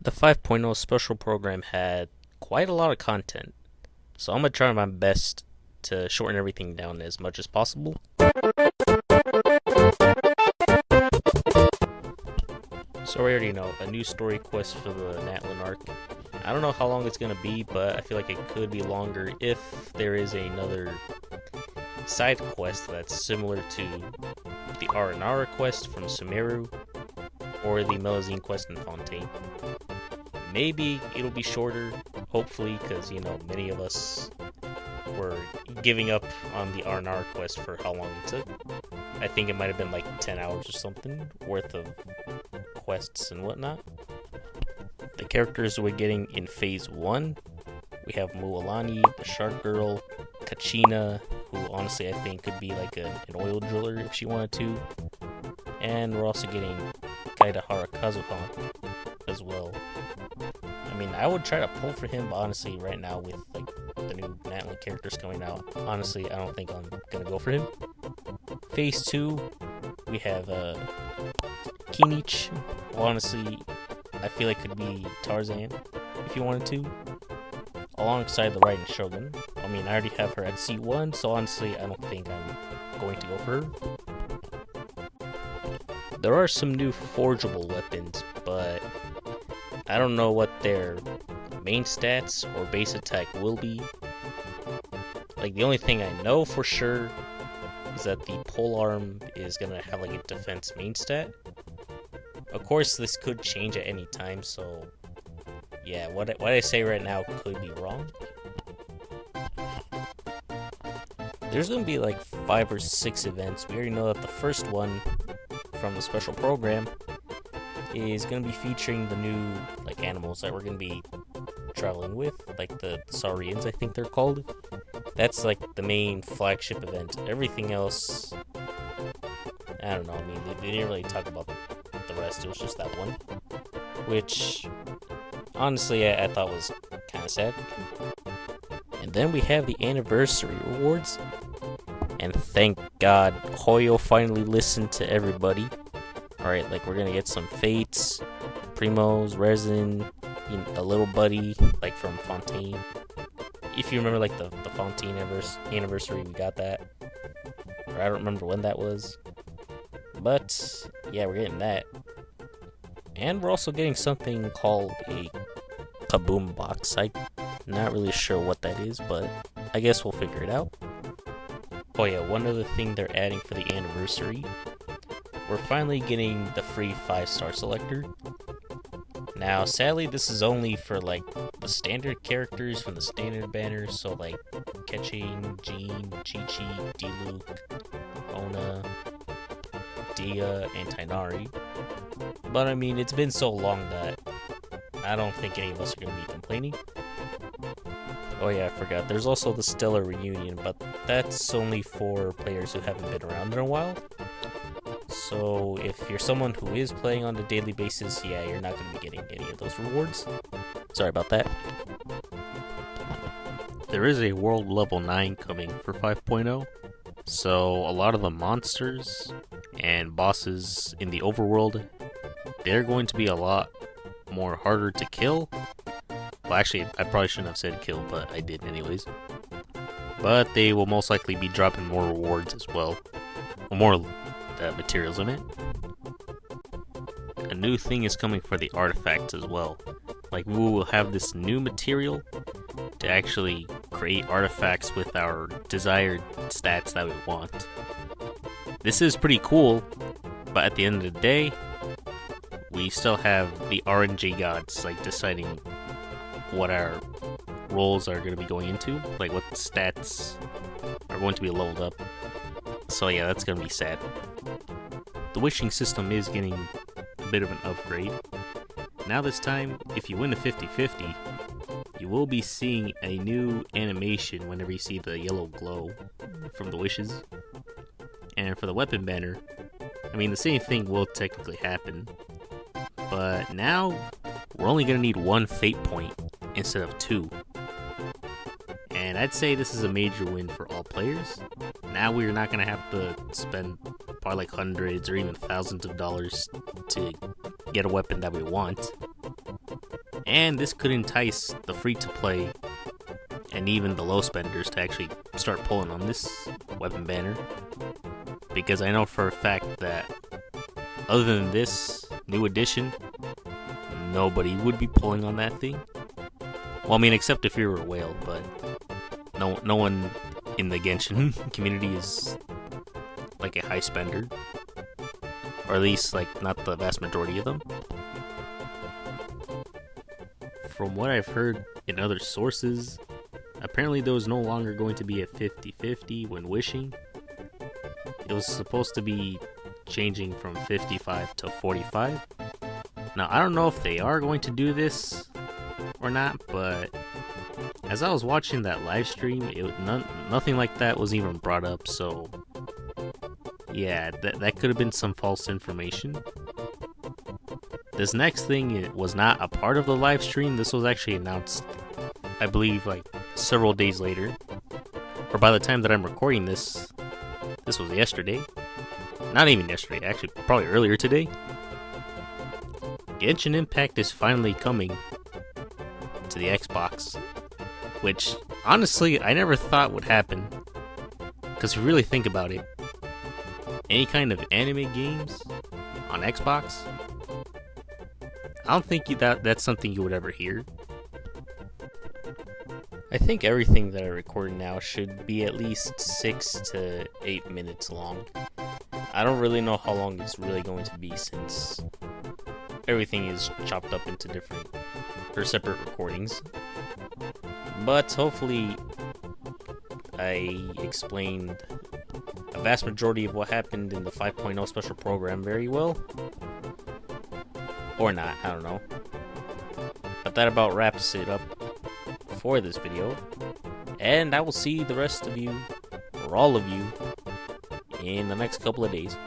The 5.0 special program had quite a lot of content, so I'm gonna try my best to shorten everything down as much as possible. So we already know, a new story quest for the Natlan arc. I don't know how long it's gonna be, but I feel like it could be longer if there is another side quest that's similar to the R&R quest from Sumeru or the Melazine quest in Fontaine. Maybe it'll be shorter, hopefully, because, you know, many of us were giving up on the R&R quest for how long it took. I think it might have been like 10 hours or something worth of quests and whatnot. The characters we're getting in Phase 1, we have Mualani, the Shark Girl, Kachina, who honestly I think could be like an oil driller if she wanted to, and we're also getting Kaidahara Kazuha as well. I mean, I would try to pull for him, but honestly right now with like the new Natlan characters coming out, honestly I don't think I'm gonna go for him. Phase 2, we have Kinich, who honestly I feel like could be Tarzan if you wanted to, alongside the Raiden Shogun. I mean, I already have her at C1, so honestly I don't think I'm going to go for her. There are some new forgeable weapons, but I don't know what their main stats or base attack will be. Like, the only thing I know for sure is that the polearm is gonna have like a defense main stat. Of course, this could change at any time, so yeah, what I say right now could be wrong. There's gonna be like 5 or 6 events. We already know that the first one from the special program is gonna be featuring the new like animals that we're gonna be traveling with, like the Saurians, I think they're called. That's like the main flagship event. Everything else, I don't know. I mean, they didn't really talk about the rest. It was just that one, which honestly I thought was kind of sad. And then we have the anniversary rewards, and thank God Hoyo finally listened to everybody. Alright, like we're gonna get some Fates, Primos, Resin, you know, the little buddy like from Fontaine. If you remember like the Fontaine anniversary, we got that. Or I don't remember when that was. But yeah, we're getting that. And we're also getting something called a Kaboom box. I'm not really sure what that is, but I guess we'll figure it out. Oh yeah, one other thing they're adding for the anniversary. We're finally getting the free 5-star selector. Now, sadly, this is only for like the standard characters from the standard banner, so like Ketching, Jean, Chi-Chi, Diluc, Ona, Dia, and Tainari. But I mean, it's been so long that I don't think any of us are going to be complaining. Oh yeah, I forgot. There's also the Stellar Reunion, but that's only for players who haven't been around in a while. So if you're someone who is playing on a daily basis, yeah, you're not going to be getting any of those rewards. Sorry about that. There is a World Level 9 coming for 5.0, so a lot of the monsters and bosses in the overworld, they're going to be a lot more harder to kill. Well, actually, I probably shouldn't have said kill, but I did anyways. But they will most likely be dropping more rewards as well. Or more materials in it. A new thing is coming for the artifacts as well. Like, we will have this new material to actually create artifacts with our desired stats that we want. This is pretty cool, but at the end of the day, we still have the RNG gods like deciding what our roles are going to be going into, like what stats are going to be leveled up. So yeah, that's going to be sad. The wishing system is getting a bit of an upgrade. Now this time, if you win a 50-50, you will be seeing a new animation whenever you see the yellow glow from the wishes. And for the weapon banner, I mean, the same thing will technically happen. But now, we're only going to need 1 fate point instead of 2. And I'd say this is a major win for all players. Now we're not going to have to spend probably like hundreds or even thousands of dollars to get a weapon that we want. And this could entice the free-to-play and even the low spenders to actually start pulling on this weapon banner. Because I know for a fact that other than this new addition, nobody would be pulling on that thing. Well, I mean, except if you were a whale, but no one in the Genshin community is like a high spender. Or at least, like, not the vast majority of them. From what I've heard in other sources, apparently there was no longer going to be a 50-50 when wishing. It was supposed to be changing from 55 to 45. Now, I don't know if they are going to do this or not, but as I was watching that live stream, nothing like that was even brought up, so yeah, that could have been some false information. This next thing was not a part of the live stream. This was actually announced, I believe, like several days later, or by the time that I'm recording this was yesterday. Not even yesterday, actually probably earlier today. Genshin Impact is finally coming to the Xbox, which honestly I never thought would happen, because if you really think about it, any kind of anime games on Xbox, I don't think that's something you would ever hear. I think everything that I record now should be at least 6 to 8 minutes long. I don't really know how long it's really going to be, since everything is chopped up into different or separate recordings. But hopefully I explained a vast majority of what happened in the 5.0 special program very well. Or not, I don't know. But that about wraps it up for this video. And I will see the rest of you, or all of you, in the next couple of days.